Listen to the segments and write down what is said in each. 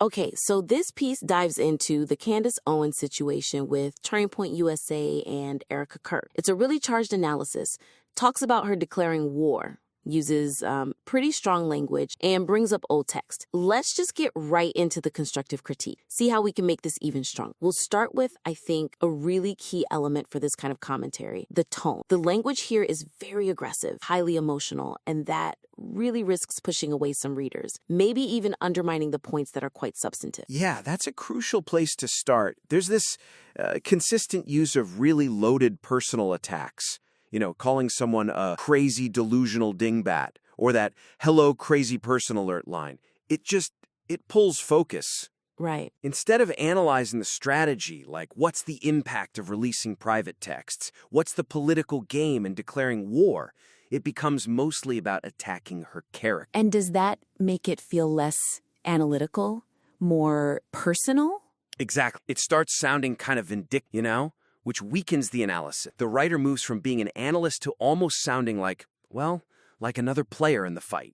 Okay, so this piece dives into the Candace Owens situation with Turning Point USA and Erika Kirk. It's a really charged analysis, talks about her declaring war, uses pretty strong language, and brings up old text. Let's just get right into the constructive critique. See how we can make this even stronger. We'll start with, I think, a really key element for this kind of commentary, the tone. The language here is very aggressive, highly emotional, and that really risks pushing away some readers, maybe even undermining the points that are quite substantive. Yeah, that's a crucial place to start. There's this consistent use of really loaded personal attacks. You know, calling someone a crazy delusional dingbat, or that hello crazy person alert line. It pulls focus. Right. Instead of analyzing the strategy, like what's the impact of releasing private texts, what's the political game in declaring war, it becomes mostly about attacking her character. And does that make it feel less analytical, more personal? Exactly. It starts sounding kind of vindictive, which weakens the analysis. The writer moves from being an analyst to almost sounding like another player in the fight.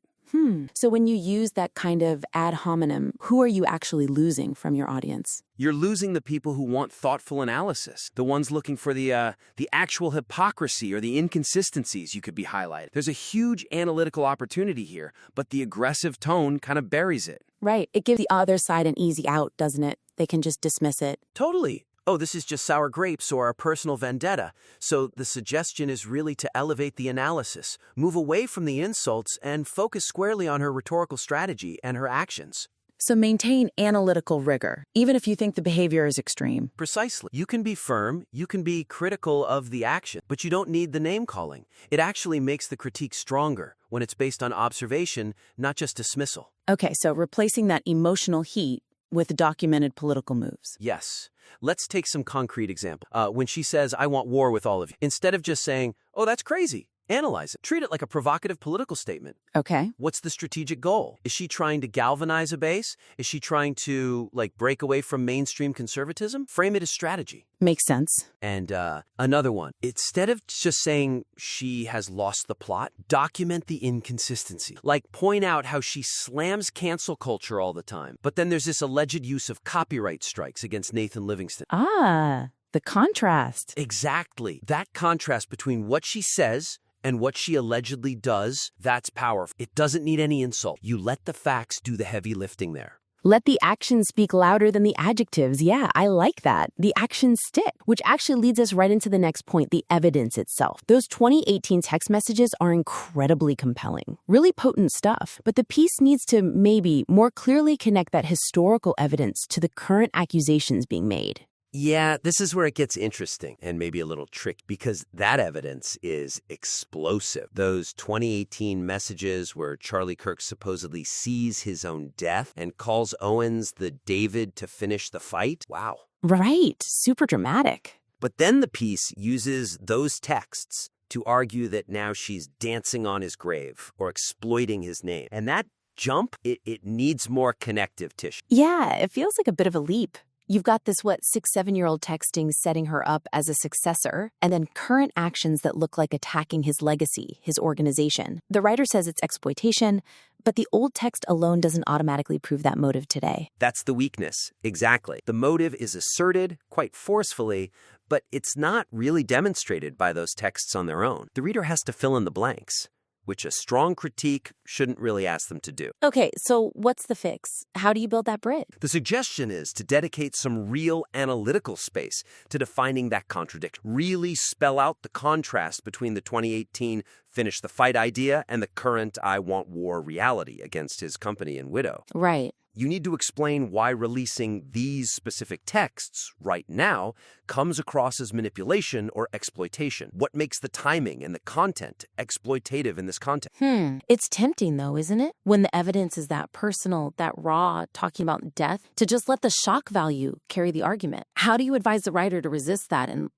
So when you use that kind of ad hominem, who are you actually losing from your audience? You're losing the people who want thoughtful analysis, the ones looking for the actual hypocrisy or the inconsistencies you could be highlighted. There's a huge analytical opportunity here, but the aggressive tone kind of buries it. Right. It gives the other side an easy out, doesn't it? They can just dismiss it. Totally. Oh, this is just sour grapes or a personal vendetta. So the suggestion is really to elevate the analysis, move away from the insults, and focus squarely on her rhetorical strategy and her actions. So maintain analytical rigor, even if you think the behavior is extreme. Precisely. You can be firm, you can be critical of the action, but you don't need the name-calling. It actually makes the critique stronger when it's based on observation, not just dismissal. Okay, so replacing that emotional heat with documented political moves. Yes. Let's take some concrete example. When she says, I want war with all of you, instead of just saying, oh, that's crazy, analyze it. Treat it like a provocative political statement. Okay. What's the strategic goal? Is she trying to galvanize a base? Is she trying to, break away from mainstream conservatism? Frame it as strategy. Makes sense. And another one. Instead of just saying she has lost the plot, document the inconsistency. Point out how she slams cancel culture all the time. But then there's this alleged use of copyright strikes against Nathan Livingston. The contrast. Exactly. That contrast between what she says and what she allegedly does, that's powerful. It doesn't need any insult. You let the facts do the heavy lifting there. Let the actions speak louder than the adjectives. Yeah, I like that. The actions stick, which actually leads us right into the next point, the evidence itself. Those 2018 text messages are incredibly compelling, really potent stuff. But the piece needs to maybe more clearly connect that historical evidence to the current accusations being made. Yeah, this is where it gets interesting and maybe a little tricky because that evidence is explosive. Those 2018 messages where Charlie Kirk supposedly sees his own death and calls Owens the David to finish the fight. Wow. Right. Super dramatic. But then the piece uses those texts to argue that now she's dancing on his grave or exploiting his name. And that jump, it needs more connective tissue. Yeah, it feels like a bit of a leap. You've got this, 6-7-year-old texting setting her up as a successor, and then current actions that look like attacking his legacy, his organization. The writer says it's exploitation, but the old text alone doesn't automatically prove that motive today. That's the weakness. Exactly. The motive is asserted quite forcefully, but it's not really demonstrated by those texts on their own. The reader has to fill in the blanks, which a strong critique shouldn't really ask them to do. Okay, so what's the fix? How do you build that bridge? The suggestion is to dedicate some real analytical space to defining that contradiction. Really spell out the contrast between the 2018 finish the fight idea and the current I want war reality against his company and widow. Right. You need to explain why releasing these specific texts right now comes across as manipulation or exploitation. What makes the timing and the content exploitative in this context? It's tempting, though, isn't it? When the evidence is that personal, that raw, talking about death, to just let the shock value carry the argument. How do you advise the writer to resist that and,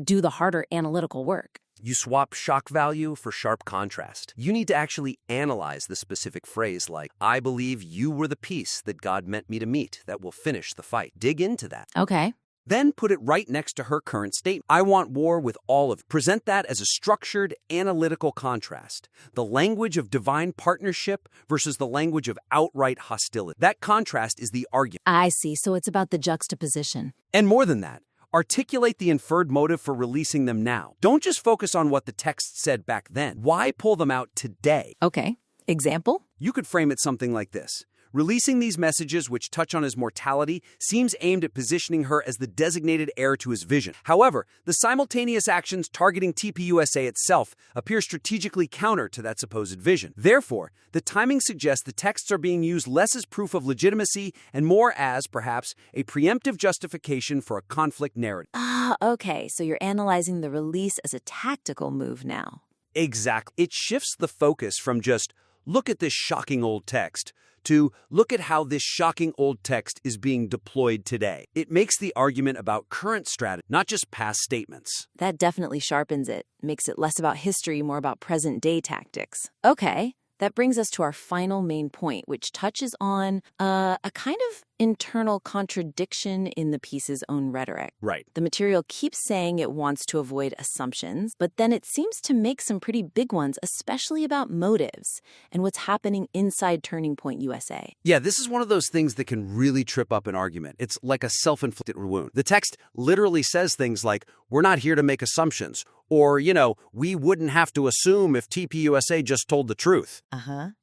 do the harder analytical work? You swap shock value for sharp contrast. You need to actually analyze the specific phrase like, I believe you were the peace that God meant me to meet that will finish the fight. Dig into that. Okay. Then put it right next to her current statement. I want war with all of you. Present that as a structured, analytical contrast. The language of divine partnership versus the language of outright hostility. That contrast is the argument. I see, so it's about the juxtaposition. And more than that, articulate the inferred motive for releasing them now. Don't just focus on what the text said back then. Why pull them out today? Okay, example? You could frame it something like this. Releasing these messages which touch on his mortality seems aimed at positioning her as the designated heir to his vision. However, the simultaneous actions targeting TPUSA itself appear strategically counter to that supposed vision. Therefore, the timing suggests the texts are being used less as proof of legitimacy and more as, perhaps, a preemptive justification for a conflict narrative. Okay, so you're analyzing the release as a tactical move now. Exactly. It shifts the focus from just, look at this shocking old text, to look at how this shocking old text is being deployed today. It makes the argument about current strategy, not just past statements. That definitely sharpens it, makes it less about history, more about present-day tactics. Okay, that brings us to our final main point, which touches on a kind of internal contradiction in the piece's own rhetoric. Right. The material keeps saying it wants to avoid assumptions, but then it seems to make some pretty big ones, especially about motives and what's happening inside Turning Point USA. Yeah, this is one of those things that can really trip up an argument. It's like a self-inflicted wound. The text literally says things like, we're not here to make assumptions, or, we wouldn't have to assume if TPUSA just told the truth.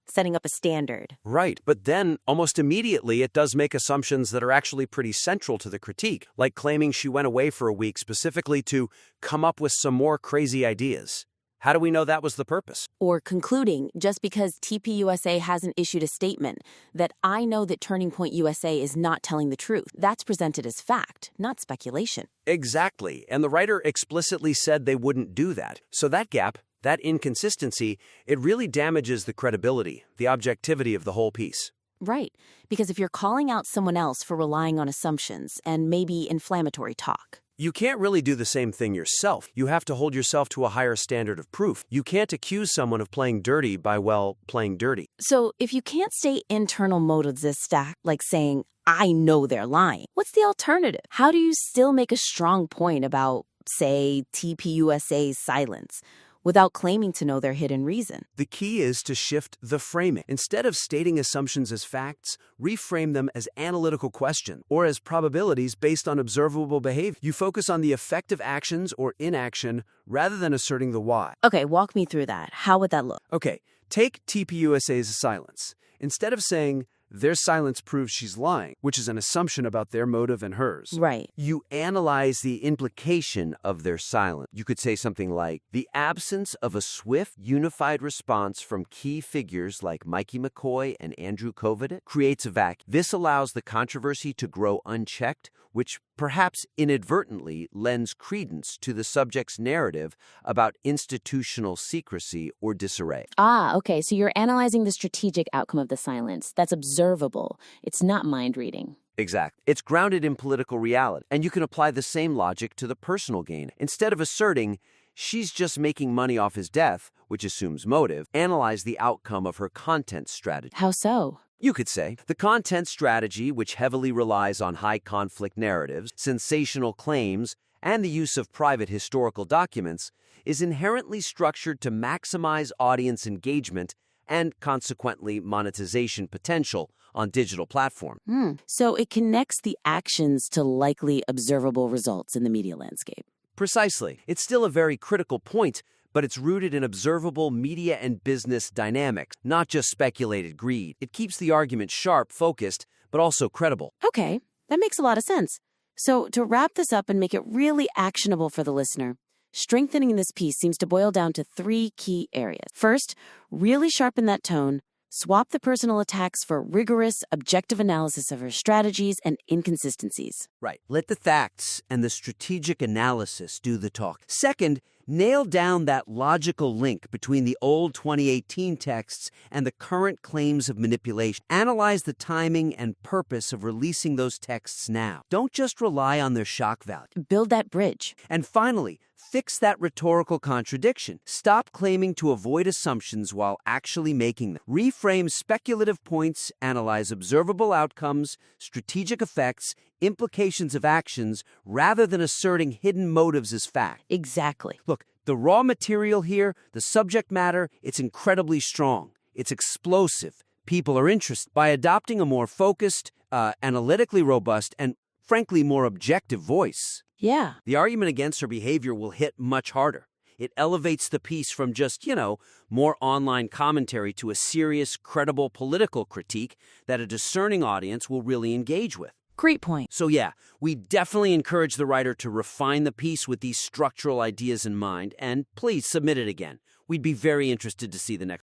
Setting up a standard. Right, but then almost immediately it does make assumptions that are actually pretty central to the critique, like claiming she went away for a week specifically to come up with some more crazy ideas. How do we know that was the purpose? Or concluding, just because TPUSA hasn't issued a statement, that I know that Turning Point USA is not telling the truth. That's presented as fact, not speculation. Exactly, and the writer explicitly said they wouldn't do that. So that gap, that inconsistency, it really damages the credibility, the objectivity of the whole piece. Right, because if you're calling out someone else for relying on assumptions and maybe inflammatory talk, you can't really do the same thing yourself. You have to hold yourself to a higher standard of proof. You can't accuse someone of playing dirty by, playing dirty. So if you can't state internal motives as stacked, like saying, I know they're lying, what's the alternative? How do you still make a strong point about, say, TPUSA's silence without claiming to know their hidden reason? The key is to shift the framing. Instead of stating assumptions as facts, reframe them as analytical questions or as probabilities based on observable behavior. You focus on the effect of actions or inaction rather than asserting the why. Okay, walk me through that. How would that look? Okay, take TPUSA's silence. Instead of saying, their silence proves she's lying, which is an assumption about their motive and hers. Right. You analyze the implication of their silence. You could say something like, the absence of a swift, unified response from key figures like Mikey McCoy and Andrew Kovacic creates a vacuum. This allows the controversy to grow unchecked, which perhaps inadvertently lends credence to the subject's narrative about institutional secrecy or disarray. Okay, so you're analyzing the strategic outcome of the silence. That's observable. It's not mind reading. Exactly. It's grounded in political reality, and you can apply the same logic to the personal gain. Instead of asserting, she's just making money off his death, which assumes motive, analyze the outcome of her content strategy. How so? You could say, the content strategy, which heavily relies on high-conflict narratives, sensational claims, and the use of private historical documents, is inherently structured to maximize audience engagement and, consequently, monetization potential on digital platforms. So it connects the actions to likely observable results in the media landscape. Precisely. It's still a very critical point, but it's rooted in observable media and business dynamics, not just speculated greed. It keeps the argument sharp, focused, but also credible. Okay, that makes a lot of sense. So to wrap this up and make it really actionable for the listener, strengthening this piece seems to boil down to 3 key areas. First, really sharpen that tone. Swap the personal attacks for rigorous, objective analysis of her strategies and inconsistencies. Right. Let the facts and the strategic analysis do the talk. Second, nail down that logical link between the old 2018 texts and the current claims of manipulation. Analyze the timing and purpose of releasing those texts now. Don't just rely on their shock value. Build that bridge. And finally, Fix that rhetorical contradiction. Stop claiming to avoid assumptions while actually making them. Reframe speculative points, analyze observable outcomes, strategic effects, implications of actions, rather than asserting hidden motives as fact. Exactly. Look, the raw material here, the subject matter, it's incredibly strong. It's explosive. People are interested. By adopting a more focused, analytically robust, and frankly more objective voice, Yeah. the argument against her behavior will hit much harder. It elevates the piece from just, more online commentary to a serious, credible political critique that a discerning audience will really engage with. Great point. So yeah, we definitely encourage the writer to refine the piece with these structural ideas in mind, and please submit it again. We'd be very interested to see the next